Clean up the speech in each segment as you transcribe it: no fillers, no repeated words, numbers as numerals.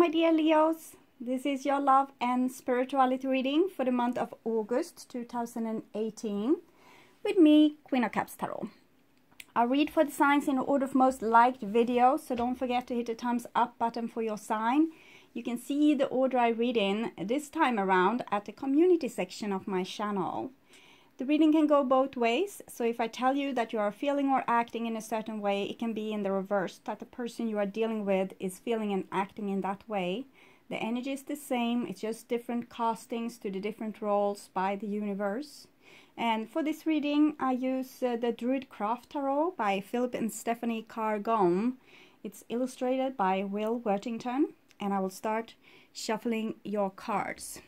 my dear Leos. This is your love and spirituality reading for the month of August 2018 with me, Queen of Cups Tarot. I'll read for the signs in the order of most liked videos, so don't forget to hit the thumbs up button for your sign. You can see the order I read in this time around at the community section of my channel. The reading can go both ways, so if I tell you that you are feeling or acting in a certain way, it can be in the reverse, that the person you are dealing with is feeling and acting in that way. The energy is the same, it's just different castings to the different roles by the universe. And for this reading, I use the Druid Craft Tarot by Philip and Stephanie Carr-Gome. It's illustrated by Will Worthington, and I will start shuffling your cards.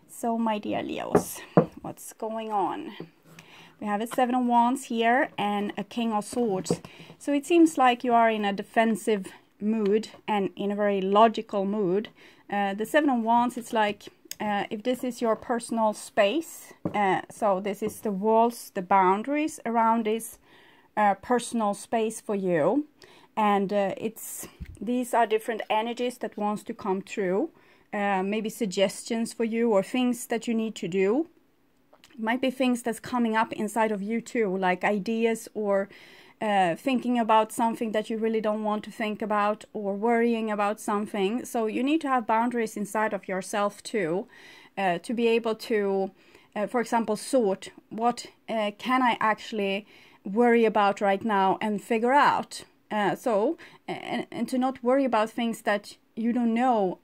So, my dear Leos, what's going on? We have a Seven of Wands here and a King of Swords. So it seems like you are in a defensive mood and in a very logical mood. The Seven of Wands, it's like if this is your personal space, so this is the walls, the boundaries around this personal space for you. And these are different energies that wants to come through. Maybe suggestions for you or things that you need to do. It might be things that's coming up inside of you too, like ideas or thinking about something that you really don't want to think about, or worrying about something. So you need to have boundaries inside of yourself too, to be able to, for example, sort what can I actually worry about right now and figure out. And to not worry about things that you don't know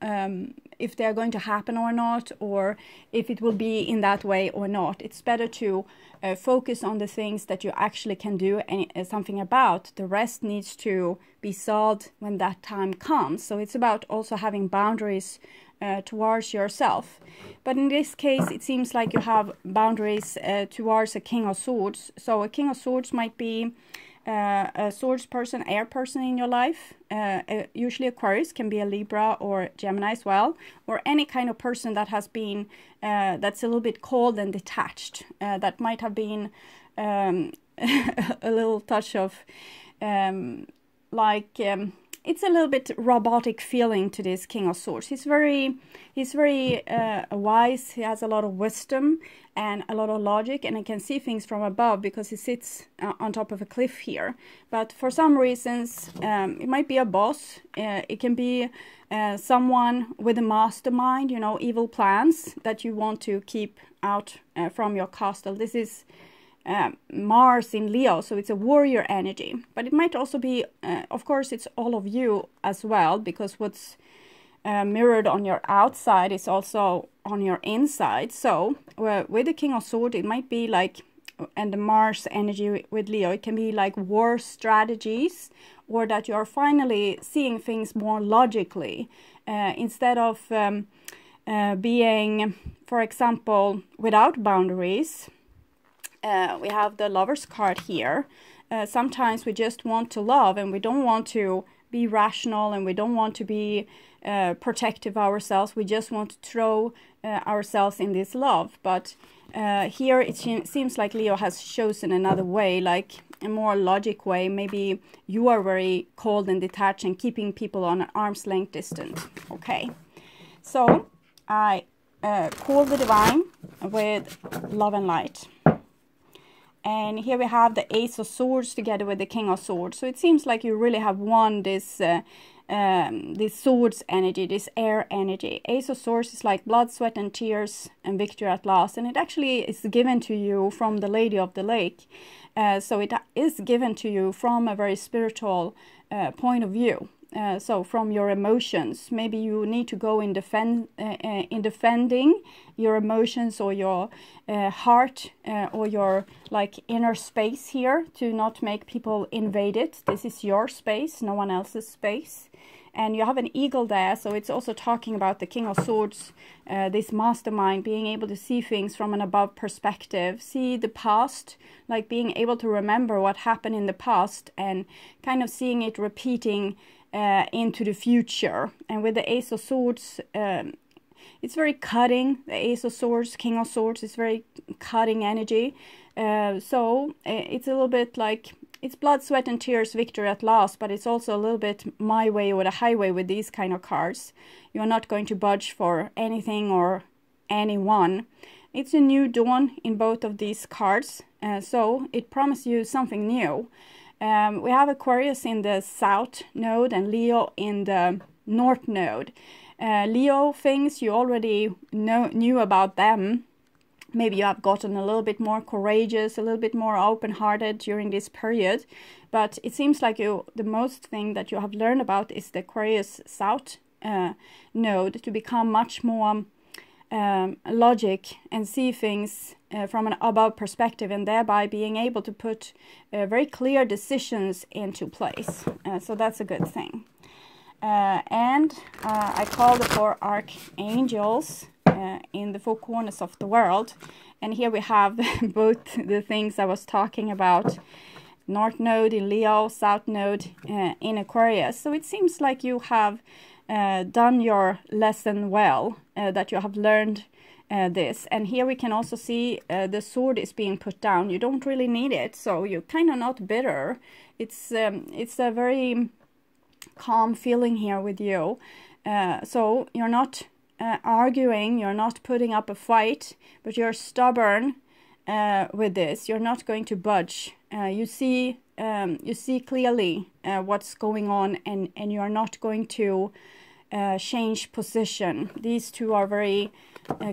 if they're going to happen or not, or if it will be in that way or not. It's better to focus on the things that you actually can do something about. The rest needs to be solved when that time comes. So it's about also having boundaries towards yourself. But in this case, it seems like you have boundaries towards a King of Swords. So a King of Swords might be a swords person, air person in your life. Usually Aquarius, can be a Libra or Gemini as well, or any kind of person that has been that's a little bit cold and detached, that might have been a little touch of it's a little bit robotic feeling to this King of Swords. He's very wise. He has a lot of wisdom and a lot of logic, and he can see things from above because he sits on top of a cliff here. But for some reasons, it might be a boss. It can be someone with a mastermind, you know, evil plans that you want to keep out from your castle. This is Mars in Leo, so it's a warrior energy. But it might also be, of course, it's all of you as well, because what's mirrored on your outside is also on your inside. So with the King of Swords, it might be like, and the Mars energy with Leo, it can be like war strategies, or that you are finally seeing things more logically, instead of being, for example, without boundaries. We have the Lover's card here. Sometimes we just want to love, and we don't want to be rational, and we don't want to be protective of ourselves. We just want to throw ourselves in this love. But here it seems like Leo has chosen another way, like a more logic way. Maybe you are very cold and detached and keeping people on an arm's length distance. Okay, so I call the divine with love and light. And here we have the Ace of Swords together with the King of Swords. So it seems like you really have won this swords energy, this air energy. Ace of Swords is like blood, sweat and tears and victory at last. And it actually is given to you from the Lady of the Lake. So it is given to you from a very spiritual point of view. So from your emotions, maybe you need to go in defending your emotions, or your heart, or your like inner space here, to not make people invade it. This is your space, no one else's space. And you have an eagle there, so it's also talking about the King of Swords, this mastermind, being able to see things from an above perspective, see the past, like being able to remember what happened in the past and kind of seeing it repeating into the future. And with the Ace of Swords, it's very cutting. The Ace of Swords, King of Swords is very cutting energy. So it's a little bit like it's blood, sweat and tears, victory at last, but it's also a little bit my way or the highway with these kind of cards. You're not going to budge for anything or anyone. It's a new dawn in both of these cards, so it promises you something new. We have Aquarius in the South node and Leo in the North node. Leo things you already knew about them. Maybe you have gotten a little bit more courageous, a little bit more open-hearted during this period. But it seems like the most thing that you have learned about is the Aquarius South node, to become much more logic and see things from an above perspective, and thereby being able to put very clear decisions into place. So that's a good thing. And I call the 4 archangels in the 4 corners of the world, and here we have both the things I was talking about: North node in Leo, South node in Aquarius. So it seems like you have done your lesson well, that you have learned this. And here we can also see the sword is being put down. You don't really need it, so you're kind of not bitter. It's a very calm feeling here with you. So you're not arguing, you're not putting up a fight, but you're stubborn with this. You're not going to budge. You see clearly what's going on, and you're not going to change position. These two are very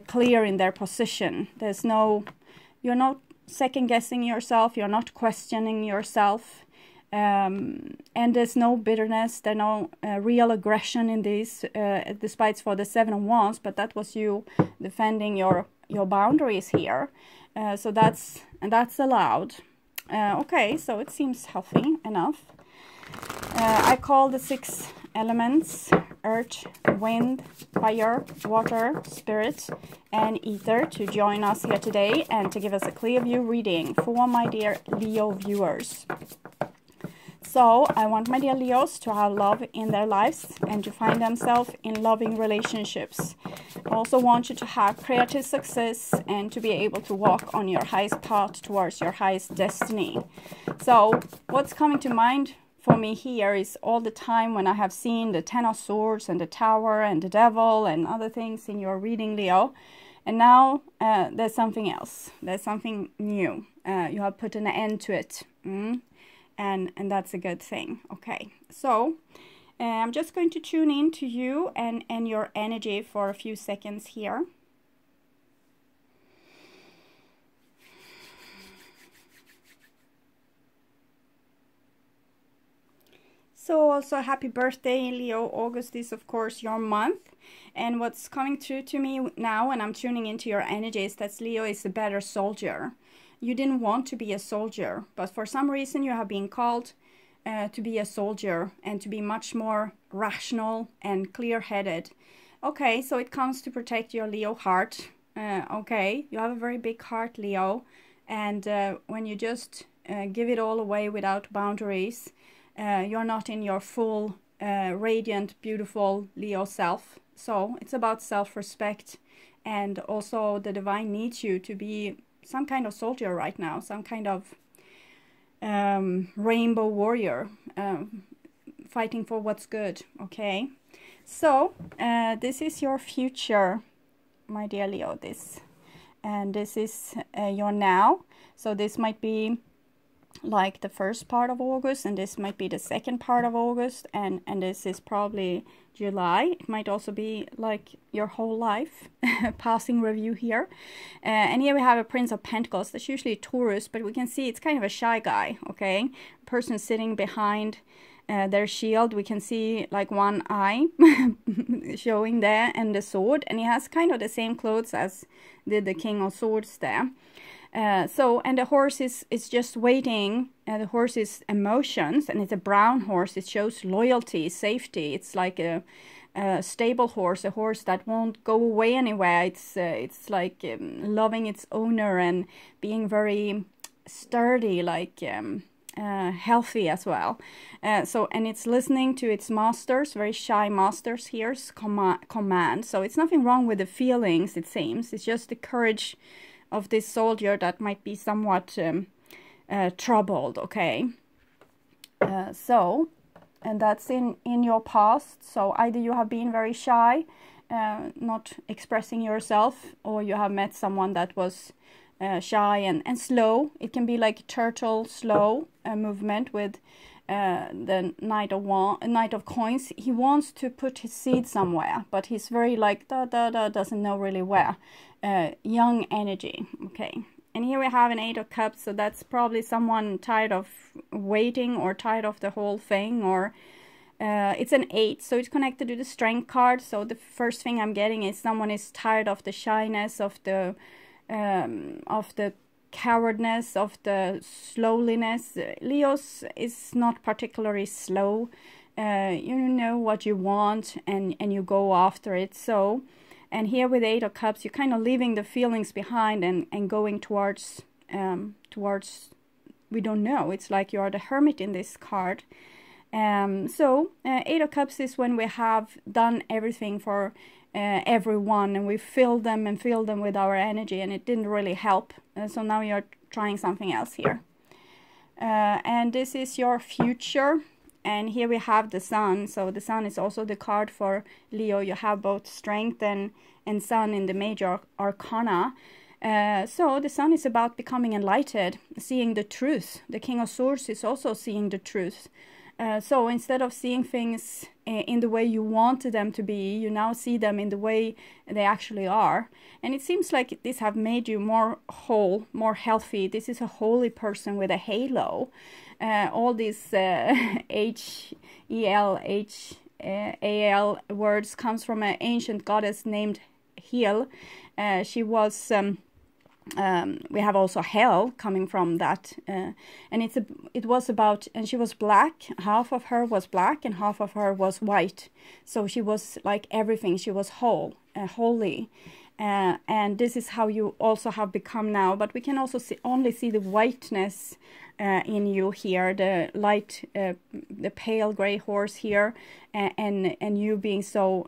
clear in their position. You're not second guessing yourself, you're not questioning yourself. And there's no bitterness, there's no real aggression in these, despite for the 7 of Wands, but that was you defending your boundaries here. So that's allowed. Okay, so it seems healthy enough. I call the 6 elements: earth, wind, fire, water, spirit, and ether to join us here today and to give us a clear view reading for my dear Leo viewers. So I want my dear Leos to have love in their lives and to find themselves in loving relationships. I also want you to have creative success and to be able to walk on your highest path towards your highest destiny. So what's coming to mind for me here is all the time when I have seen the 10 of Swords and the Tower and the Devil and other things in your reading, Leo. And now there's something else. There's something new. You have put an end to it. And that's a good thing. Okay, so I'm just going to tune in to you and your energy for a few seconds here. So also happy birthday, Leo. August is of course your month, and what's coming through to me now when I'm tuning into your energy is that Leo is a better soldier. You didn't want to be a soldier, but for some reason you have been called to be a soldier and to be much more rational and clear-headed. Okay, so it comes to protect your Leo heart. Okay, you have a very big heart, Leo, and when you just give it all away without boundaries, you're not in your full, radiant, beautiful Leo self. So it's about self-respect, and also the divine needs you to be some kind of soldier right now, some kind of rainbow warrior, fighting for what's good. Okay, so this is your future, my dear Leo, and this is your now. So this might be like the first part of August, and this might be the second part of August, and this is probably July. It might also be like your whole life. Passing review here. And here we have a Prince of Pentacles. That's usually Taurus, but we can see it's kind of a shy guy. Okay, person sitting behind their shield. We can see like one eye showing there, and the sword, and he has kind of the same clothes as did the King of Swords there. And the horse is just waiting. The horse is emotions, and it's a brown horse. It shows loyalty, safety. It's like a stable horse, a horse that won't go away anywhere. It's like loving its owner and being very sturdy, like healthy as well. And it's listening to its masters, very shy masters here's command. So it's nothing wrong with the feelings, it seems. It's just the courage of this soldier that might be somewhat troubled. Okay, And that's in your past. So either you have been very shy, not expressing yourself, or you have met someone that was shy and slow. It can be like turtle slow movement with the Knight of Coins. He wants to put his seed somewhere, but he's very like doesn't know really where. Young energy. Okay. And here we have an 8 of Cups, so that's probably someone tired of waiting or tired of the whole thing, or it's an 8, so it's connected to the Strength card. So the first thing I'm getting is someone is tired of the shyness, of the cowardness, of the slowliness. Leos is not particularly slow. You know what you want and you go after it. So, and here with 8 of Cups, you're kind of leaving the feelings behind and going towards we don't know. It's like you are the Hermit in this card. So 8 of Cups is when we have done everything for everyone, and we filled them with our energy, and it didn't really help. So now you're trying something else here. And this is your future. And here we have the Sun. So the Sun is also the card for Leo. You have both Strength and Sun in the major arcana. So the Sun is about becoming enlightened, seeing the truth. The King of Swords is also seeing the truth. So instead of seeing things in the way you wanted them to be, you now see them in the way they actually are. And it seems like this have made you more whole, more healthy. This is a holy person with a halo. All these H-E-L-H-A-L words comes from an ancient goddess named Hel. She was... we have also Hell coming from that, and it was about, and she was black. Half of her was black and half of her was white. So she was like everything. She was whole, holy, and this is how you also have become now. But we can also only see the whiteness in you here, the light, the pale gray horse here, and you being so.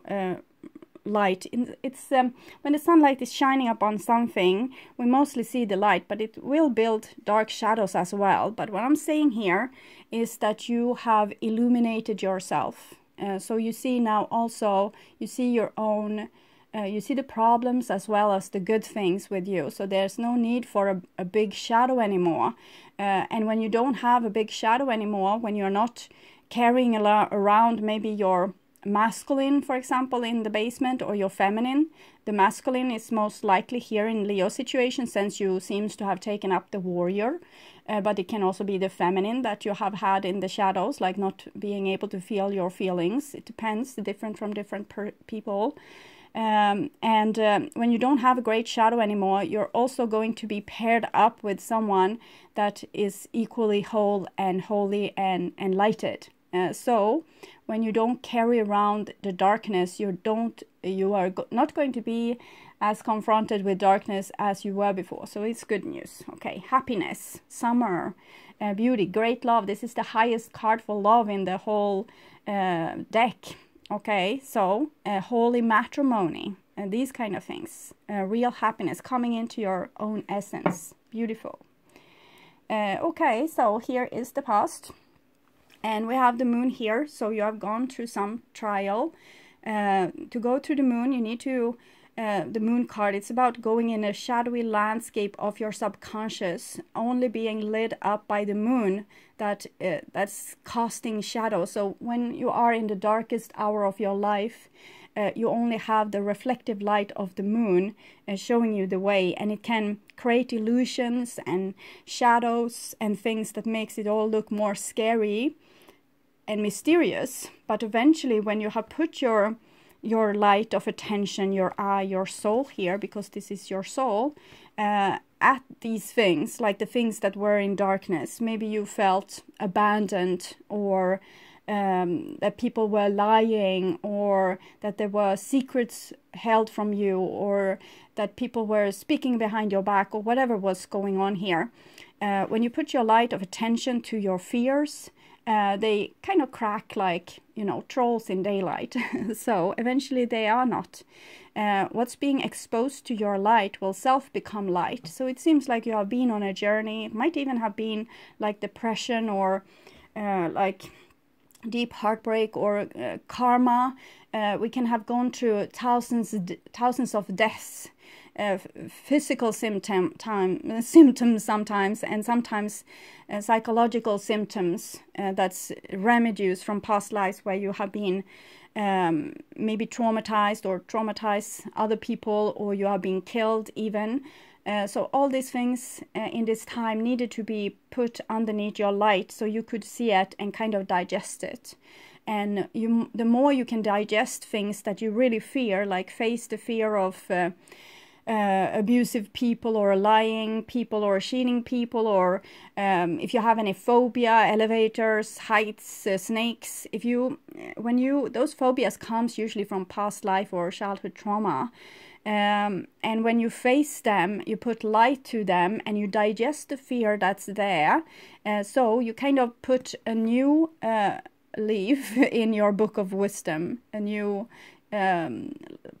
Light. It's when the sunlight is shining upon something, we mostly see the light, but it will build dark shadows as well. But what I'm saying here is that you have illuminated yourself. So you see now also, you see your own, you see the problems as well as the good things with you. So there's no need for a big shadow anymore. And when you don't have a big shadow anymore, when you're not carrying around maybe your masculine, for example, in the basement, or your feminine. The masculine is most likely here in Leo situation, since you seems to have taken up the warrior, but it can also be the feminine that you have had in the shadows, like not being able to feel your feelings. It depends, different from different people. When you don't have a great shadow anymore, you're also going to be paired up with someone that is equally whole and holy and enlightened. So when you don't carry around the darkness, you are not going to be as confronted with darkness as you were before. So it's good news. Okay, happiness, summer, beauty, great love. This is the highest card for love in the whole deck. Okay, so holy matrimony and these kind of things. Real happiness, coming into your own essence. Beautiful. Okay, so here is the past. And we have the moon here, so you have gone through some trial. To go through the moon, you need to, the moon card, it's about going in a shadowy landscape of your subconscious, only being lit up by the moon that's casting shadow. So when you are in the darkest hour of your life, you only have the reflective light of the moon showing you the way, and it can create illusions and shadows and things that makes it all look more scary and mysterious. But eventually, when you have put your light of attention, your eye, your soul here, because this is your soul, at these things, like the things that were in darkness, maybe you felt abandoned, or that people were lying, or that there were secrets held from you, or that people were speaking behind your back, or whatever was going on here. When you put your light of attention to your fears, they kind of crack like, you know, trolls in daylight. So eventually they are not. What's being exposed to your light will self become light. So it seems like you have been on a journey. It might even have been like depression or like deep heartbreak or karma. We can have gone through thousands of deaths, physical symptoms sometimes, and sometimes psychological symptoms. That's residues from past lives where you have been maybe traumatized or traumatize other people, or you are being killed even. So all these things in this time needed to be put underneath your light so you could see it and kind of digest it. And the more you can digest things that you really fear, like face the fear of abusive people or lying people or cheating people, or if you have any phobia, elevators, heights, snakes, those phobias comes usually from past life or childhood trauma. And when you face them, you put light to them and you digest the fear that's there. So you kind of put a new leaf in your book of wisdom, a new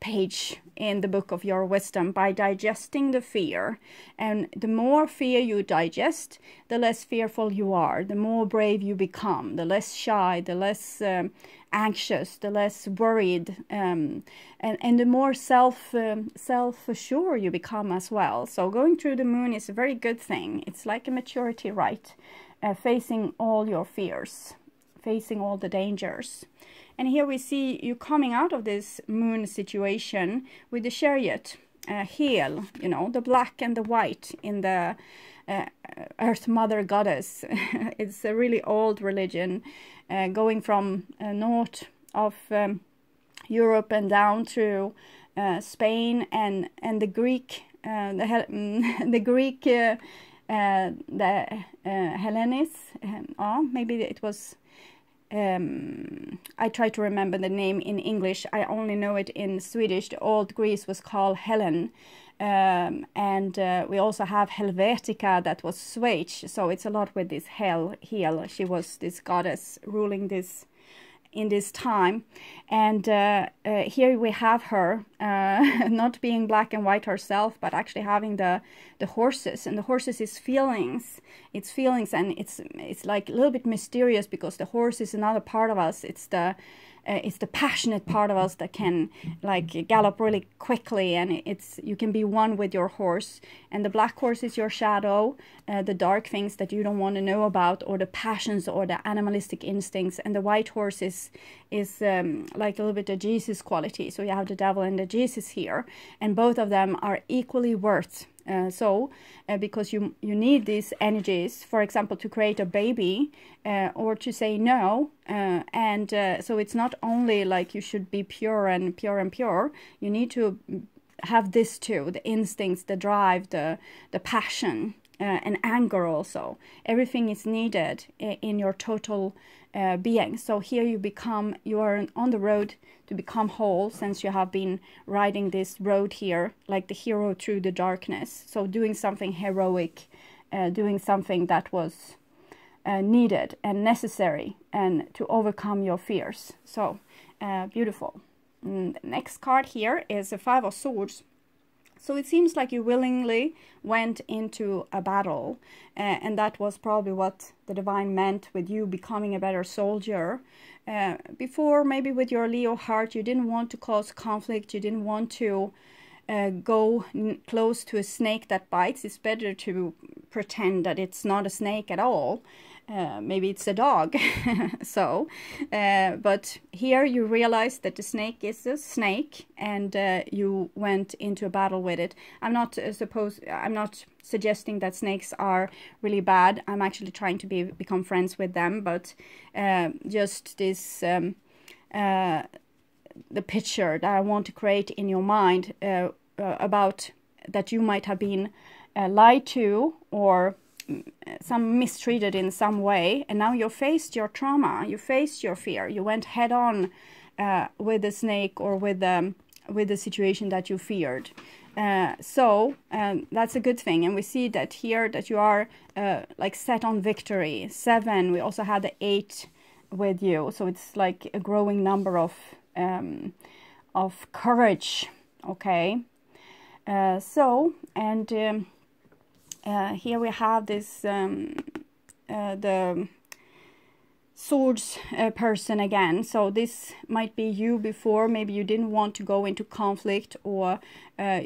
page in the book of your wisdom by digesting the fear. And the more fear you digest, the less fearful you are, the more brave you become, the less shy, the less anxious, the less worried, and the more self-assured you become as well. So going through the moon is a very good thing. It's like a maturity rite, facing all your fears, facing all the dangers. And here we see you coming out of this moon situation with the chariot heel, you know, the black and the white in the Earth Mother Goddess. It's a really old religion, going from north of Europe and down through Spain and the Greek, the Greek, the Hellenes. Maybe it was. I try to remember the name in English. I only know it in Swedish. The old Greece was called Helen. And we also have Helvetica, that was Swedish. So it's a lot with this heel. She was this goddess ruling this in this time. And here we have her not being black and white herself, but actually having the horses. And the horses is feelings. It's feelings, and it's like a little bit mysterious, because the horse is another part of us. It's the passionate part of us that can like gallop really quickly, and you can be one with your horse. And the black horse is your shadow, the dark things that you don't want to know about, or the passions or the animalistic instincts. And the white horse is like a little bit of Jesus quality. So you have the devil and the Jesus here, and both of them are equally worth. Because you need these energies, for example, to create a baby or to say no. So it's not only like you should be pure and pure. You need to have this too, the instincts, the drive, the passion, and anger also. Everything is needed in your total being. So here you are on the road to become whole, since you have been riding this road here like the hero through the darkness. So doing something heroic, doing something that was needed and necessary, and to overcome your fears. So beautiful. The next card here is a Five of Swords. So it seems like you willingly went into a battle, and that was probably what the divine meant with you becoming a better soldier. Before, maybe with your Leo heart, you didn't want to cause conflict, you didn't want to go close to a snake that bites. It's better to pretend that it's not a snake at all. Maybe it's a dog. But here you realize that the snake is a snake, and you went into a battle with it. I'm not suggesting that snakes are really bad. I'm actually trying to become friends with them, but just this the picture that I want to create in your mind about that you might have been lied to or mistreated in some way, and now you faced your trauma, you faced your fear, you went head on with the snake or with the situation that you feared. So that's a good thing, and we see that here that you are like set on victory. 7, we also had the 8 with you, so it's like a growing number of courage. Okay, here we have this the swords person again. So this might be you before. Maybe you didn't want to go into conflict, or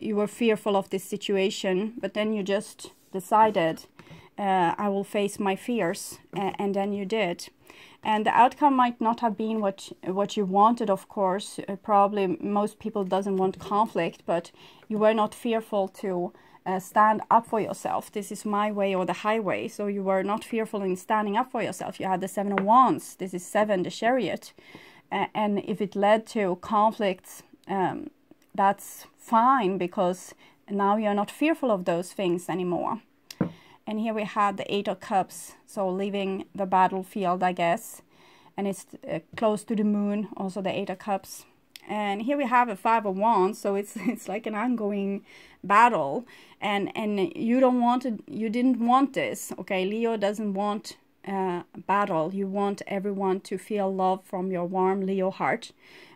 you were fearful of this situation, but then you just decided, I will face my fears, and then you did. And the outcome might not have been what you wanted, of course. Probably most people doesn't want conflict, but you were not fearful to stand up for yourself. This is my way or the highway. So you were not fearful in standing up for yourself. You had the 7 of Wands. This is 7, the Chariot. And if it led to conflicts, that's fine, because now you're not fearful of those things anymore. And here we have the 8 of Cups, so leaving the battlefield, I guess. And it's close to the moon, also the 8 of Cups. And here we have a 5 of Wands, so it's like an ongoing battle. And you didn't want this, okay? Leo doesn't want battle. You want everyone to feel love from your warm Leo heart.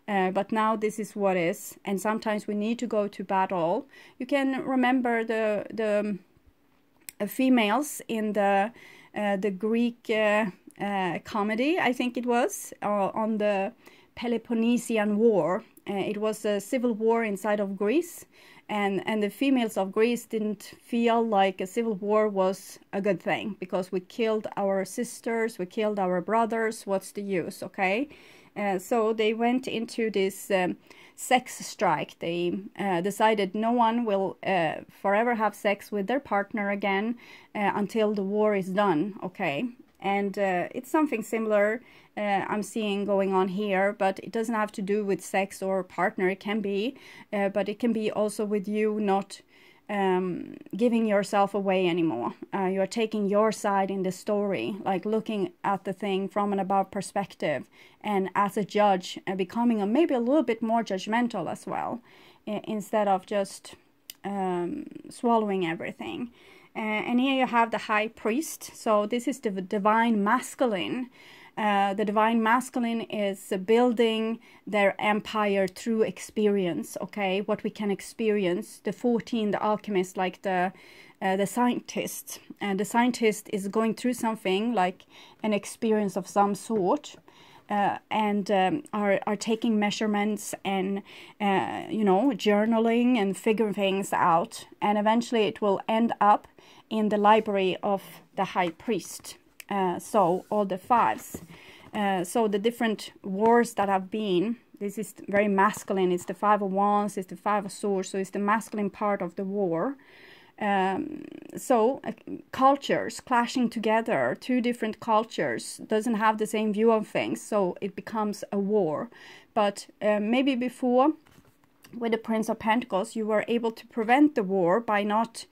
But now this is what is. And sometimes we need to go to battle. You can remember the females in the Greek comedy, I think it was, on the Peloponnesian War. It was a civil war inside of Greece, and the females of Greece didn't feel like a civil war was a good thing, because we killed our sisters, we killed our brothers, what's the use, okay? So they went into this sex strike. They decided no one will forever have sex with their partner again until the war is done, okay? And it's something similar I'm seeing going on here, but it doesn't have to do with sex or partner. It can be, but it can be also with you not giving yourself away anymore. You're taking your side in the story, like looking at the thing from an above perspective, and as a judge, becoming maybe a little bit more judgmental as well, instead of just swallowing everything. And here you have the High Priest. So this is the divine masculine. The divine masculine is building their empire through experience, okay? What we can experience. The 14, the alchemist, like the scientist. And the scientist is going through something like an experience of some sort. And are taking measurements and, you know, journaling and figuring things out. And eventually it will end up in the library of the High Priest. So all the 5s. So the different wars that have been, this is very masculine. It's the 5 of Wands, it's the 5 of Swords. So it's the masculine part of the war. Cultures clashing together, 2 different cultures, doesn't have the same view of things, so it becomes a war. But maybe before, with the Prince of Pentacles, you were able to prevent the war by not,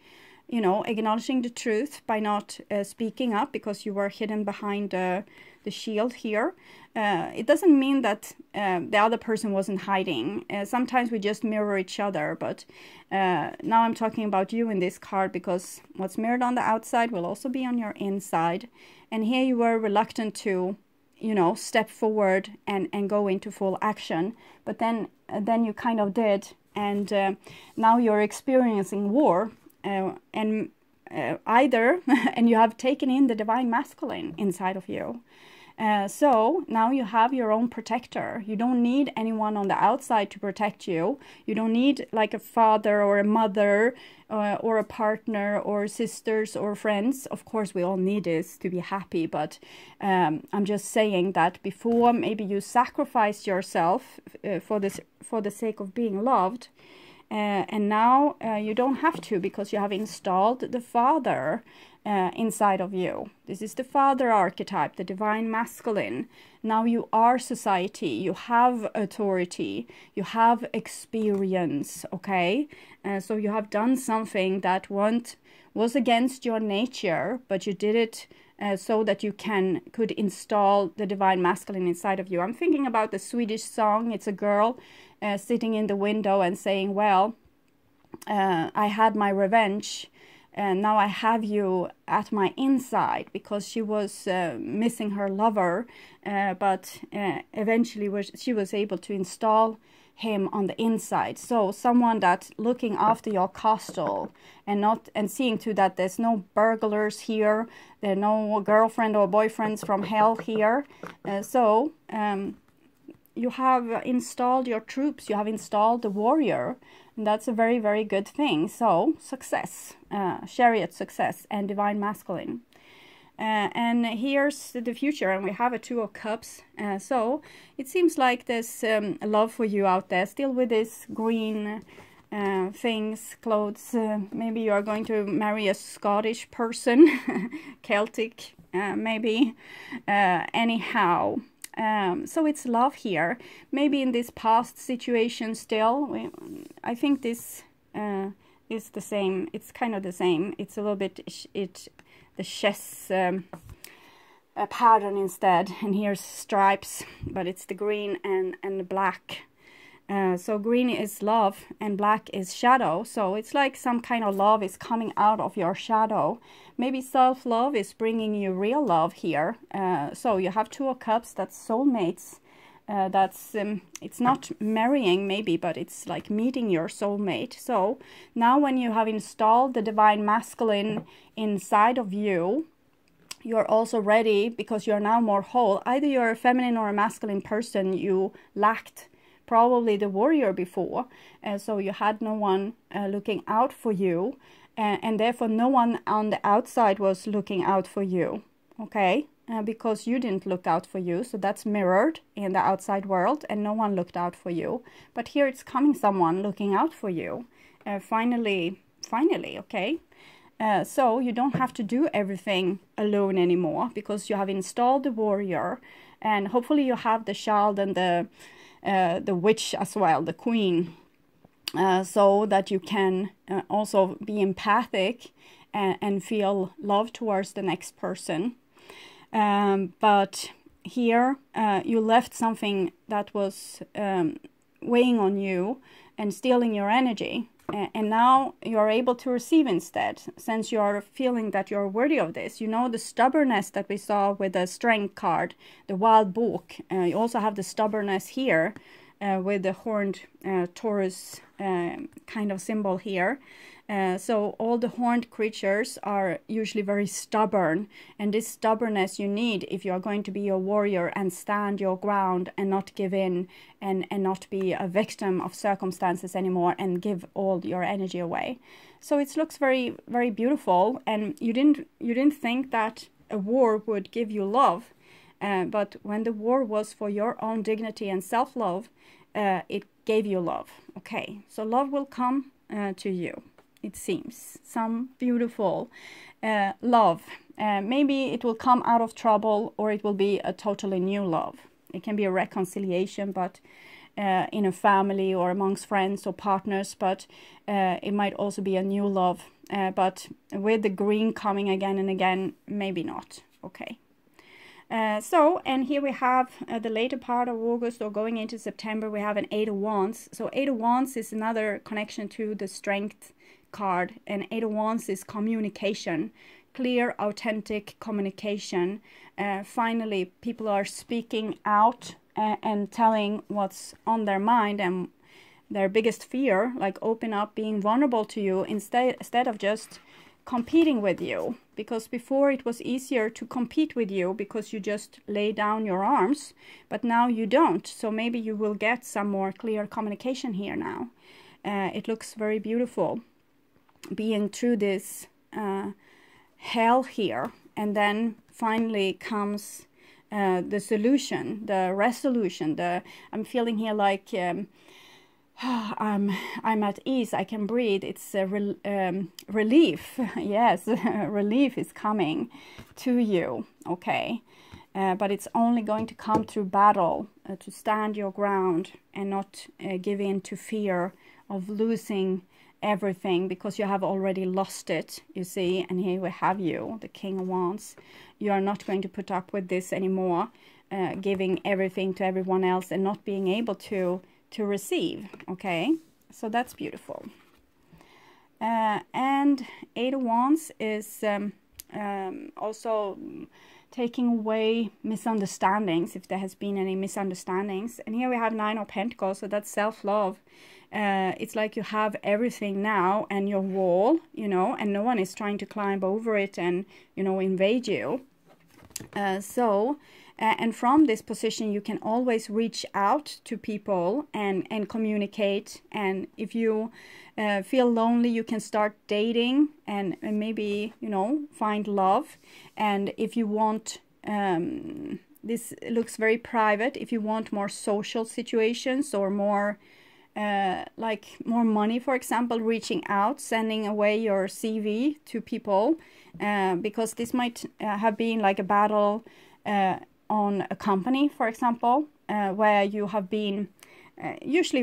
you know, acknowledging the truth, by not speaking up, because you were hidden behind the shield here. It doesn't mean that the other person wasn't hiding. Sometimes we just mirror each other, but now I'm talking about you in this card, because what's mirrored on the outside will also be on your inside. And here you were reluctant to, you know, step forward and go into full action, but then you kind of did, and now you're experiencing war, and you have taken in the divine masculine inside of you. So now you have your own protector. You don't need anyone on the outside to protect you. You don't need like a father or a mother or a partner or sisters or friends. Of course, we all need this to be happy, but I'm just saying that before maybe you sacrificed yourself for the sake of being loved. And now you don't have to, because you have installed the Father inside of you. This is the Father archetype, the divine masculine. Now you are society, you have authority, you have experience, okay? So you have done something that was against your nature, but you did it so that you could install the divine masculine inside of you. I'm thinking about the Swedish song. It's a girl sitting in the window and saying, well, I had my revenge, and now I have you at my inside, because she was missing her lover, but eventually she was able to install him on the inside. So someone that's looking after your castle and seeing to that there's no burglars here, there are no girlfriend or boyfriends from hell here, You have installed your troops, you have installed the warrior, and that's a very, very good thing. So success, chariot success, and divine masculine. And here's the future, and we have a 2 of Cups. So it seems like there's love for you out there, still with this green things, clothes. Maybe you are going to marry a Scottish person, Celtic, maybe. Anyhow. So it's love here. Maybe in this past situation still, I think this is the same. It's kind of the same. It's a little bit, the chess pattern instead. And here's stripes, but it's the green and the black. So green is love and black is shadow. So it's like some kind of love is coming out of your shadow. Maybe self-love is bringing you real love here. So you have 2 of Cups, that's soulmates. It's not marrying maybe, but it's like meeting your soulmate. So now when you have installed the divine masculine inside of you, you're also ready because you're now more whole. Either you're a feminine or a masculine person, you lacked probably the warrior before, so you had no one looking out for you, and therefore no one on the outside was looking out for you, okay, because you didn't look out for you. So that's mirrored in the outside world, and no one looked out for you. But here it's coming someone looking out for you, finally, okay. So you don't have to do everything alone anymore, because you have installed the warrior, and hopefully you have the child and the witch as well, the queen, so that you can also be empathic and feel love towards the next person. But here you left something that was weighing on you and stealing your energy. And now you're able to receive instead, since you're feeling that you're worthy of this. You know, the stubbornness that we saw with the strength card, the wild boar. You also have the stubbornness here with the horned Taurus kind of symbol here. So all the horned creatures are usually very stubborn, and this stubbornness you need if you are going to be a warrior and stand your ground and not give in and not be a victim of circumstances anymore and give all your energy away. So it looks very, very beautiful, and you didn't think that a war would give you love, but when the war was for your own dignity and self-love, it gave you love. Okay, so love will come to you. It seems some beautiful love. Maybe it will come out of trouble, or it will be a totally new love. It can be a reconciliation, but in a family or amongst friends or partners, but it might also be a new love. But with the green coming again and again, maybe not. Okay. And here we have the later part of August, or going into September, we have an 8 of Wands. So 8 of Wands is another connection to the strength card, and 8 of Wands is communication, clear, authentic communication. Finally, people are speaking out and telling what's on their mind and their biggest fear, like open up, being vulnerable to you instead of just competing with you. Because before it was easier to compete with you because you just lay down your arms, but now you don't. So maybe you will get some more clear communication here now. It looks very beautiful, being through this hell here, and then finally comes the solution, the resolution. I'm feeling here like I'm at ease, I can breathe. It's a relief. Yes, relief is coming to you, okay? But it's only going to come through battle, to stand your ground and not give in to fear of losing everything, because you have already lost it, you see. And here we have you, the King of Wands. You are not going to put up with this anymore, giving everything to everyone else and not being able to receive, okay? So that's beautiful. And 8 of Wands is also taking away misunderstandings, if there has been any misunderstandings. And here we have 9 of Pentacles, so that's self-love. It's like you have everything now, and your wall, you know, and no one is trying to climb over it and, you know, invade you. And from this position, you can always reach out to people and communicate. And if you feel lonely, you can start dating and maybe, you know, find love. And if you want, this looks very private, if you want more social situations or more like more money, for example, reaching out, sending away your CV to people, because this might have been like a battle on a company, for example, where you have been, usually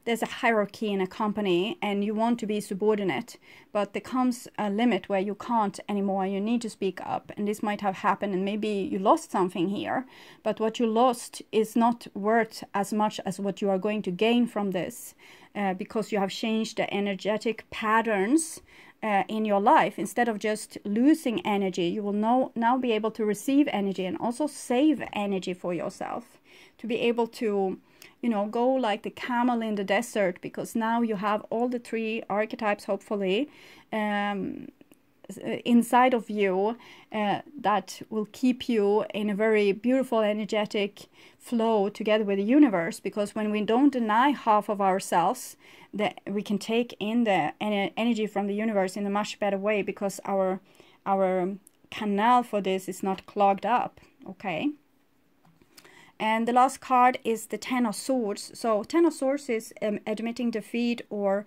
there's a hierarchy in a company and you want to be subordinate, but there comes a limit where you can't anymore, you need to speak up, and this might have happened, and maybe you lost something here, but what you lost is not worth as much as what you are going to gain from this, because you have changed the energetic patterns in your life. Instead of just losing energy, you will now be able to receive energy and also save energy for yourself, to be able to, you know, go like the camel in the desert, because now you have all the 3 archetypes, hopefully, inside of you, that will keep you in a very beautiful, energetic flow together with the universe. Because when we don't deny half of ourselves, that we can take in the energy from the universe in a much better way, because our canal for this is not clogged up. Okay. And the last card is the Ten of Swords. So Ten of Swords is admitting defeat or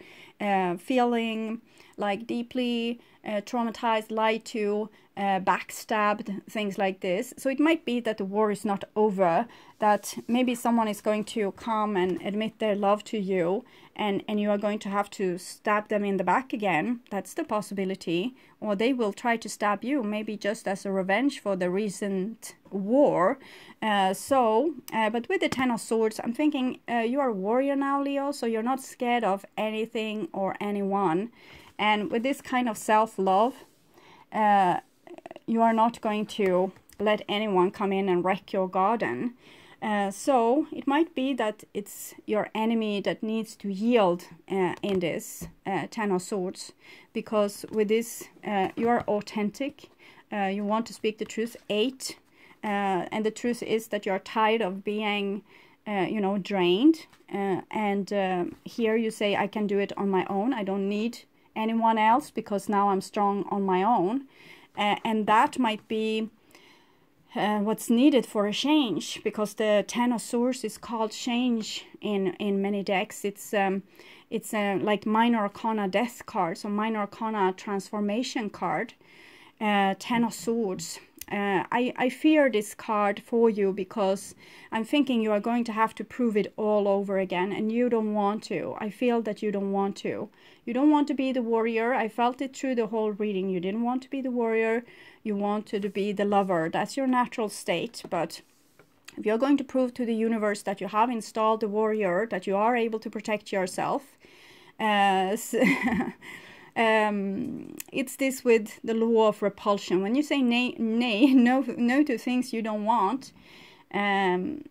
feeling like deeply traumatized, lied to, backstabbed, things like this. So it might be that the war is not over, that maybe someone is going to come and admit their love to you, and you are going to have to stab them in the back again. That's the possibility. Or they will try to stab you, maybe just as a revenge for the recent war. But with the Ten of Swords, I'm thinking you are a warrior now, Leo, so you're not scared of anything or anyone. And with this kind of self-love, you are not going to let anyone come in and wreck your garden. So it might be that it's your enemy that needs to yield in this Ten of Swords, because with this you are authentic, you want to speak the truth. 8, and the truth is that you are tired of being you know, drained, and here you say, I can do it on my own, I don't need anyone else, because now I'm strong on my own. And that might be what's needed for a change, because the Ten of Swords is called change in many decks. It's like Minor Arcana Death card, so Minor Arcana Transformation card. Ten of Swords. I fear this card for you, because I'm thinking you are going to have to prove it all over again, and you don't want to. I feel that you don't want to. You don't want to be the warrior. I felt it through the whole reading. You didn't want to be the warrior. You wanted to be the lover. That's your natural state. But if you're going to prove to the universe that you have installed the warrior, that you are able to protect yourself, it's this with the law of repulsion. When you say no to things you don't want, the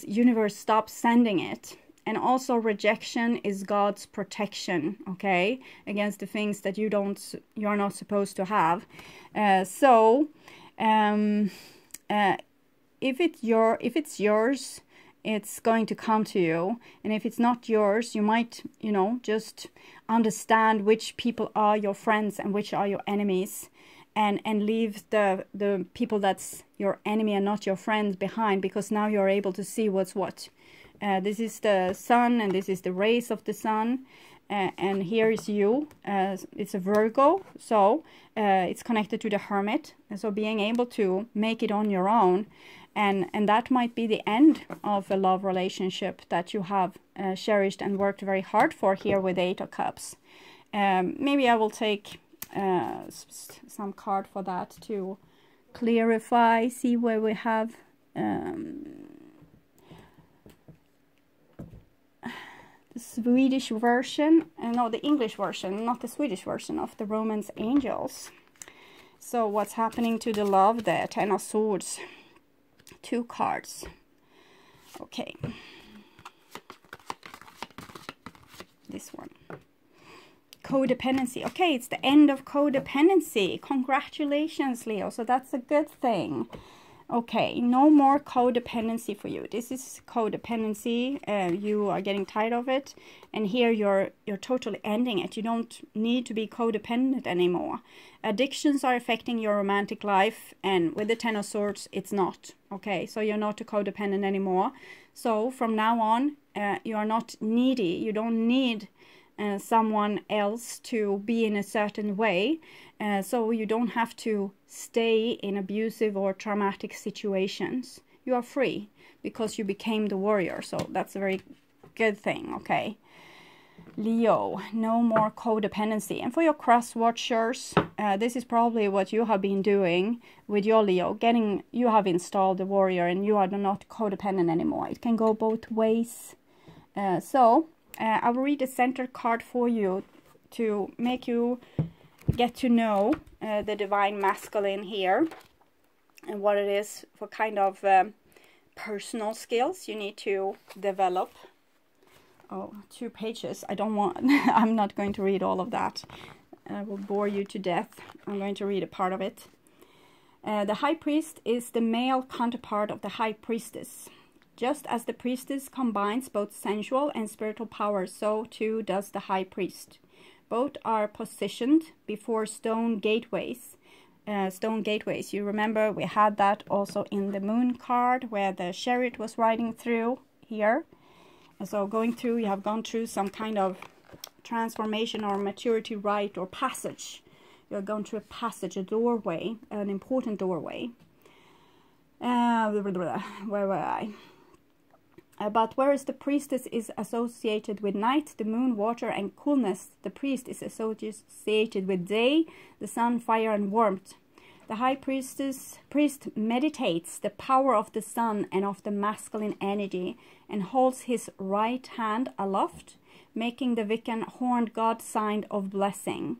universe stops sending it. And also rejection is God's protection, okay, against the things that you are not supposed to have. If it's yours, it's going to come to you. And if it's not yours, you might, you know, just understand which people are your friends and which are your enemies, and leave the people that's your enemy and not your friends behind, because now you're able to see what's what. This is the sun, and this is the rays of the sun, and here is you. It's a Virgo, so it's connected to the Hermit, and so being able to make it on your own, and that might be the end of a love relationship that you have cherished and worked very hard for here with 8 of Cups. Maybe I will take some card for that to clarify, see where we have the Swedish version, no, the English version, not the Swedish version of the Romance Angels. So what's happening to the love there? 10 of Swords, 2 cards. Okay, this one. Codependency. Okay, it's the end of codependency. Congratulations, Leo. So that's a good thing. Okay, no more codependency for you. This is codependency. You are getting tired of it, and here you're totally ending it. You don't need to be codependent anymore. Addictions are affecting your romantic life, and with the Ten of Swords, it's not. Okay, so you're not a codependent anymore. So from now on, you are not needy. You don't need someone else to be in a certain way. So you don't have to stay in abusive or traumatic situations. You are free because you became the warrior. So that's a very good thing, okay? Leo, no more codependency. And for your cross watchers, this is probably what you have been doing with your Leo. You have installed the warrior and you are not codependent anymore. It can go both ways. I will read the center card for you to make you get to know the divine masculine here and what it is for kind of personal skills you need to develop. Oh, 2 pages. I'm not going to read all of that. I will bore you to death. I'm going to read a part of it. The High Priest is the male counterpart of the High Priestess. Just as the priestess combines both sensual and spiritual power, so too does the High Priest. Both are positioned before stone gateways. You remember we had that also in the Moon card where the chariot was riding through here. And so you have gone through some kind of transformation or maturity rite or passage. You're going through a passage, a doorway, an important doorway. Where were I? But whereas the priestess is associated with night, the moon, water, and coolness, the priest is associated with day, the sun, fire, and warmth. The high priest meditates the power of the sun and of the masculine energy and holds his right hand aloft, making the Wiccan horned god sign of blessing.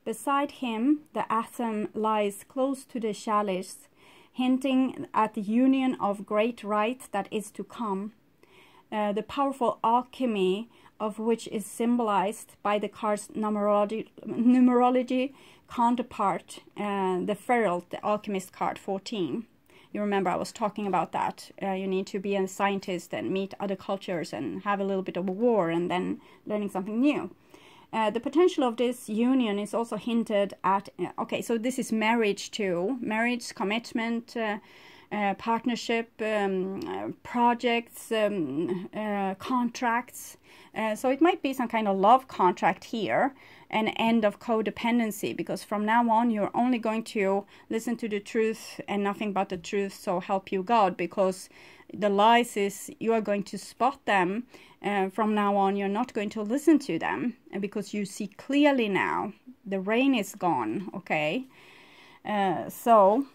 Beside him, the atom lies close to the chalice, hinting at the union of great rite that is to come. The powerful alchemy of which is symbolized by the card's numerology counterpart, the Ferrell, the Alchemist card 14. You remember I was talking about that. You need to be a scientist and meet other cultures and have a little bit of a war and then learning something new. The potential of this union is also hinted at. Okay, so this is marriage too. Marriage, commitment, partnership, projects, contracts. So it might be some kind of love contract here, an end of codependency, because from now on you're only going to listen to the truth and nothing but the truth, so help you God, because the lies is you are going to spot them. From now on you're not going to listen to them, because you see clearly now. The rain is gone, okay? So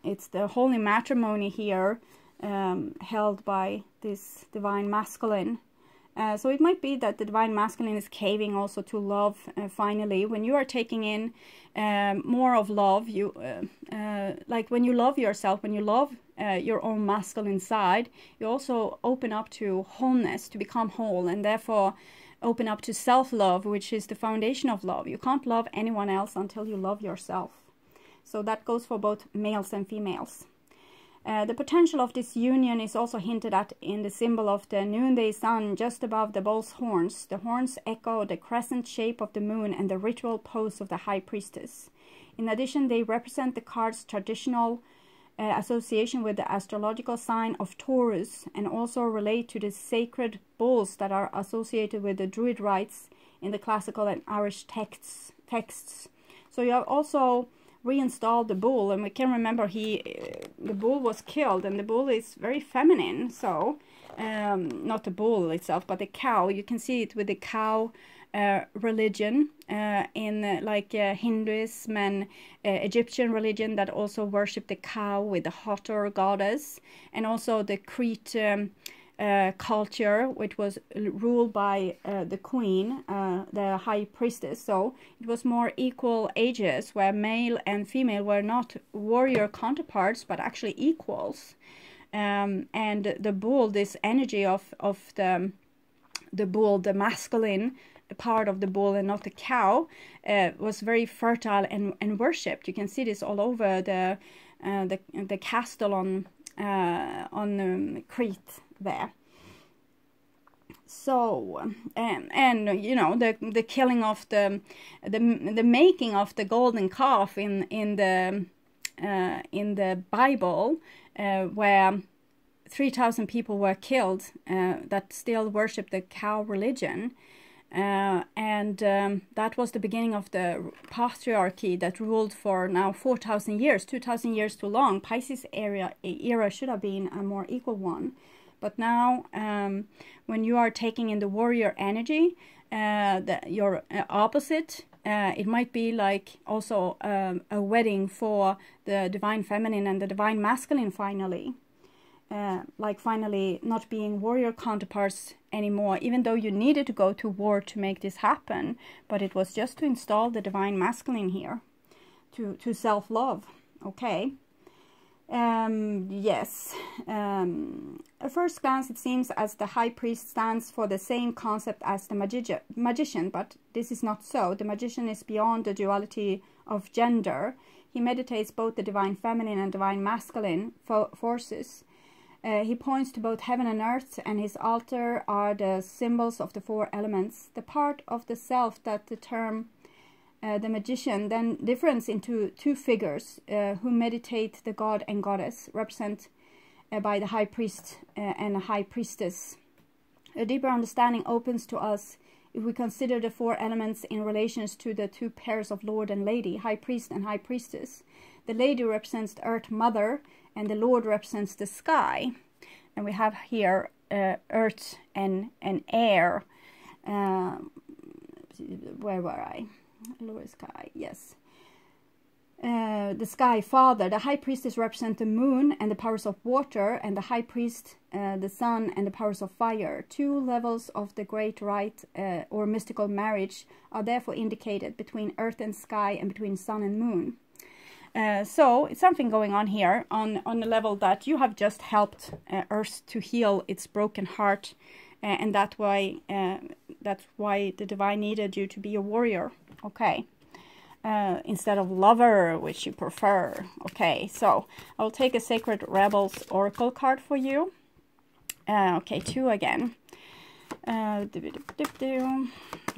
it's the holy matrimony here, held by this divine masculine. So it might be that the divine masculine is caving also to love. Finally, when you are taking in more of love, like when you love yourself, when you love your own masculine side, you also open up to wholeness, to become whole, and therefore open up to self-love, which is the foundation of love. You can't love anyone else until you love yourself. So that goes for both males and females. The potential of this union is also hinted at in the symbol of the noonday sun just above the bull's horns. The horns echo the crescent shape of the moon and the ritual pose of the high priestess. In addition, they represent the card's traditional association with the astrological sign of Taurus, and also relate to the sacred bulls that are associated with the Druid rites in the classical and Irish texts. So you have also reinstalled the bull, and we can remember the bull was killed, and the bull is very feminine. So not the bull itself, but the cow. You can see it with the cow religion in like Hinduism and Egyptian religion that also worship the cow with the Hathor goddess, and also the Crete culture, which was ruled by the queen, the high priestess. So it was more equal ages, where male and female were not warrior counterparts but actually equals. And the bull, this energy of the bull, the masculine part of the bull and not the cow, was very fertile and worshipped. You can see this all over the the castle on Crete there. So and you know, the killing of the making of the golden calf in the Bible, where 3,000 people were killed that still worship the cow religion, and that was the beginning of the patriarchy that ruled for now 4,000 years, 2,000 years too long. Pisces era should have been a more equal one. But now, when you are taking in the warrior energy, your opposite, it might be like also a wedding for the divine feminine and the divine masculine finally. Like finally not being warrior counterparts anymore, even though you needed to go to war to make this happen. But it was just to install the divine masculine here, to self-love. Okay. Yes. At first glance, it seems as the high priest stands for the same concept as the magician, but this is not so. The magician is beyond the duality of gender. He meditates both the divine feminine and divine masculine forces. He points to both heaven and earth, and his altar are the symbols of the four elements. The part of the self that the term the magician then differs into two figures who meditate the god and goddess, represented by the high priest and a high priestess. A deeper understanding opens to us if we consider the four elements in relations to the two pairs of Lord and Lady, high priest and high priestess. The Lady represents the Earth Mother, and the Lord represents the sky. And we have here earth and air. Where were I? Lower sky, yes. The sky father. The high priestess represents the moon and the powers of water, and the high priest the sun and the powers of fire. Two levels of the great rite or mystical marriage are therefore indicated between earth and sky and between sun and moon. So it's something going on here on the level that you have just helped Earth to heal its broken heart, and that's why the divine needed you to be a warrior. Okay, instead of lover, which you prefer. Okay, so I'll take a Sacred Rebels Oracle card for you. Okay, 2 again.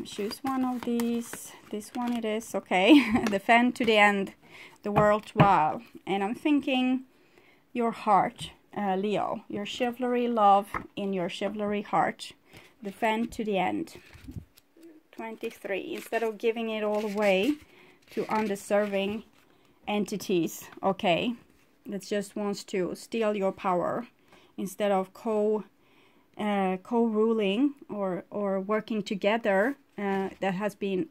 Choose one of these. This one it is. Okay, defend to the end, the world while. And I'm thinking your heart, Leo, your chivalry love in your chivalry heart. Defend to the end. 23. Instead of giving it all away to undeserving entities, okay, that just wants to steal your power, instead of co-ruling or working together, that has been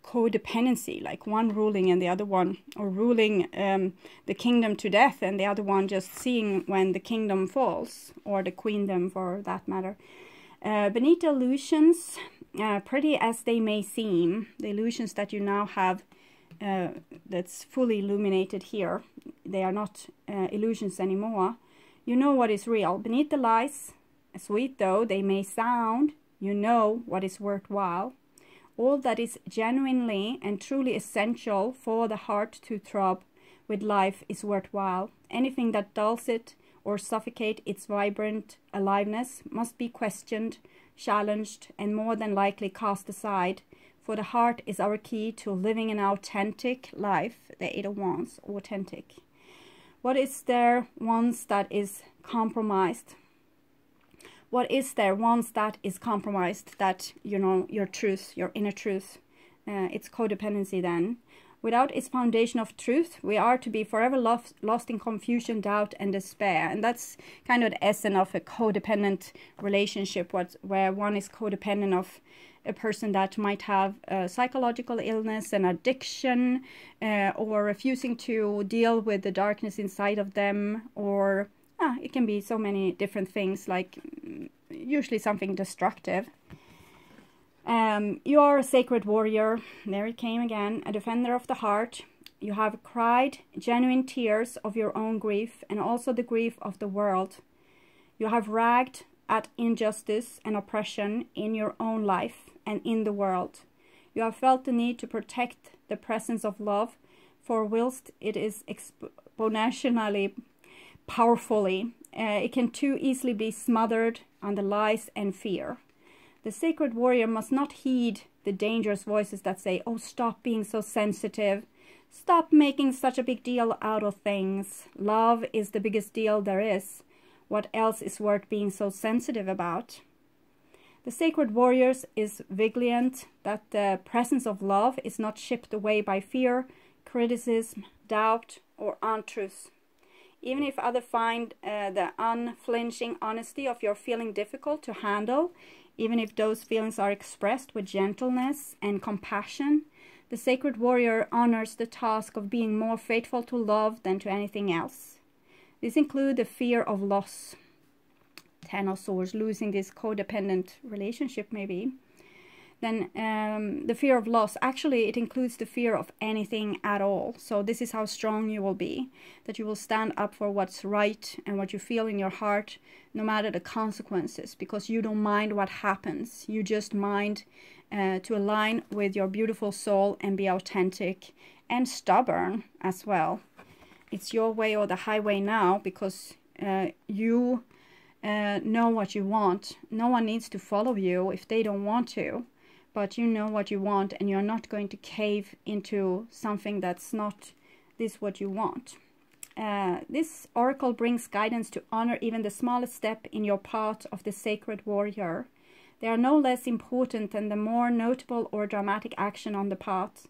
codependency, like one ruling and the other one, or ruling the kingdom to death and the other one just seeing when the kingdom falls, or the queendom for that matter. Beneath the illusions, pretty as they may seem, the illusions that you now have that's fully illuminated here, they are not illusions anymore. You know what is real. Beneath the lies, sweet though they may sound, you know what is worthwhile. All that is genuinely and truly essential for the heart to throb with life is worthwhile. Anything that dulls it or suffocate its vibrant aliveness must be questioned, challenged, and more than likely cast aside, for the heart is our key to living an authentic life. The 8 of Wands, authentic. What is there once that is compromised? What is there once that is compromised, that, you know, your truth, your inner truth? It's codependency then. Without its foundation of truth, we are to be forever lost in confusion, doubt, and despair. And that's kind of the essence of a codependent relationship, where one is codependent of a person that might have a psychological illness, an addiction, or refusing to deal with the darkness inside of them, or it can be so many different things, like usually something destructive. You are a sacred warrior. There it came again. A defender of the heart. You have cried genuine tears of your own grief, and also the grief of the world. You have ragged at injustice and oppression in your own life and in the world. You have felt the need to protect the presence of love, for whilst it is exponentially powerfully. It can too easily be smothered under lies and fear. The sacred warrior must not heed the dangerous voices that say, oh, stop being so sensitive. Stop making such a big deal out of things. Love is the biggest deal there is. What else is worth being so sensitive about? The sacred warriors is vigilant that the presence of love is not shipped away by fear, criticism, doubt, or untruth. Even if others find the unflinching honesty of your feeling difficult to handle, even if those feelings are expressed with gentleness and compassion, the sacred warrior honors the task of being more faithful to love than to anything else. This includes the fear of loss. Ten of Swords, losing this codependent relationship maybe. Then the fear of loss, actually it includes the fear of anything at all. So this is how strong you will be, that you will stand up for what's right and what you feel in your heart, no matter the consequences, because you don't mind what happens. You just mind to align with your beautiful soul and be authentic and stubborn as well. It's your way or the highway now, because you know what you want. No one needs to follow you if they don't want to. But you know what you want, and you're not going to cave into something that's not what you want. This oracle brings guidance to honor even the smallest step in your path of the sacred warrior. They are no less important than the more notable or dramatic action on the path.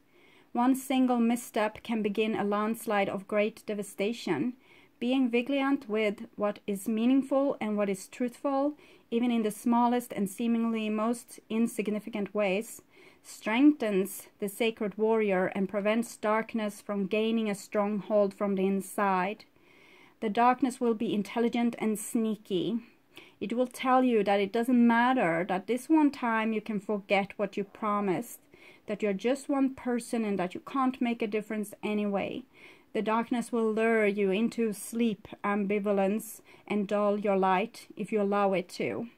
One single misstep can begin a landslide of great devastation. Being vigilant with what is meaningful and what is truthful, even in the smallest and seemingly most insignificant ways, strengthens the sacred warrior and prevents darkness from gaining a stronghold from the inside. The darkness will be intelligent and sneaky. It will tell you that it doesn't matter, that this one time you can forget what you promised, that you're just one person and that you can't make a difference anyway. The darkness will lure you into sleep, ambivalence, and dull your light if you allow it to.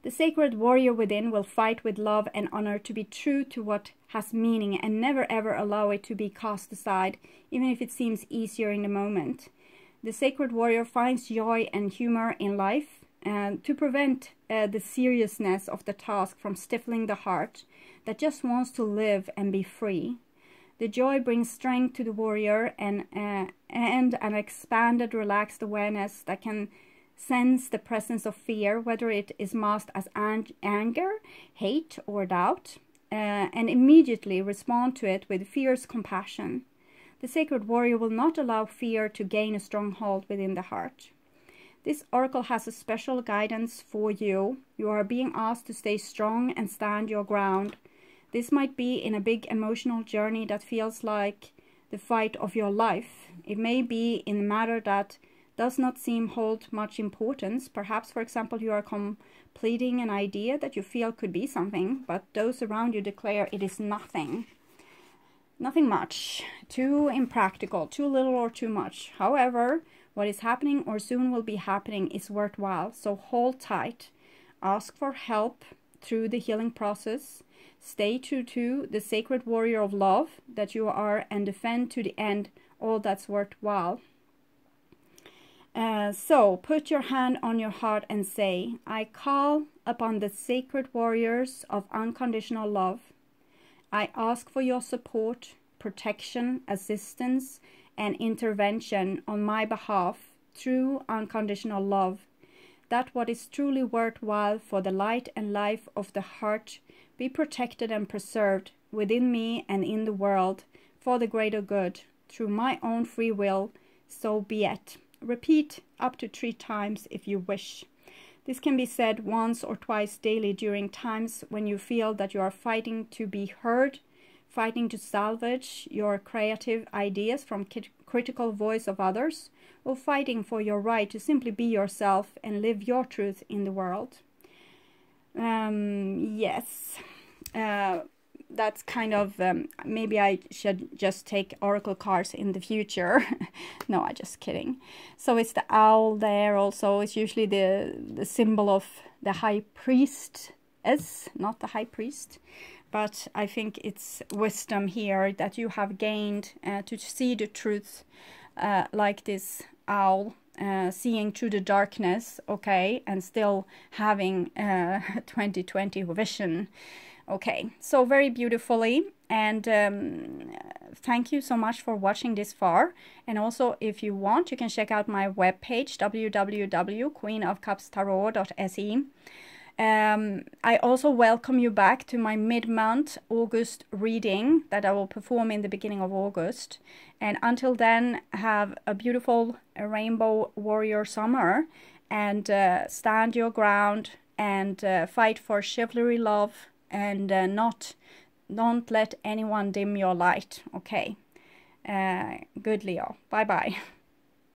The sacred warrior within will fight with love and honor to be true to what has meaning and never ever allow it to be cast aside, even if it seems easier in the moment. The sacred warrior finds joy and humor in life to prevent the seriousness of the task from stifling the heart that just wants to live and be free. The joy brings strength to the warrior and an expanded, relaxed awareness that can sense the presence of fear, whether it is masked as anger, hate, or doubt, and immediately respond to it with fierce compassion. The sacred warrior will not allow fear to gain a stronghold within the heart. This oracle has a special guidance for you. You are being asked to stay strong and stand your ground. This might be in a big emotional journey that feels like the fight of your life. It may be in a matter that does not seem hold much importance. Perhaps, for example, you are completing an idea that you feel could be something, but those around you declare it is nothing. Nothing much, too impractical, too little or too much. However, what is happening or soon will be happening is worthwhile, so hold tight. Ask for help through the healing process. Stay true to the sacred warrior of love that you are and defend to the end all that's worthwhile. So put your hand on your heart and say, I call upon the sacred warriors of unconditional love. I ask for your support, protection, assistance, and intervention on my behalf through unconditional love, that what is truly worthwhile for the light and life of the heart be protected and preserved within me and in the world for the greater good, through my own free will, so be it. Repeat up to 3 times if you wish. This can be said once or twice daily during times when you feel that you are fighting to be heard, fighting to salvage your creative ideas from critical voice of others, or fighting for your right to simply be yourself and live your truth in the world. Yes, that's kind of, maybe I should just take oracle cards in the future. No, I'm just kidding. So it's the owl there also. It's usually the symbol of the high priestess, not the high priest. But I think it's wisdom here that you have gained to see the truth like this owl, seeing through the darkness, okay, and still having 2020 vision. Okay, so very beautifully, and thank you so much for watching this far. And also, if you want, you can check out my webpage, www.queenofcupstarot.se. I also welcome you back to my mid-month August reading that I will perform in the beginning of August. And until then, have a beautiful rainbow warrior summer, and stand your ground, and fight for chivalry, love, and don't let anyone dim your light. Okay, good, Leo. Bye bye.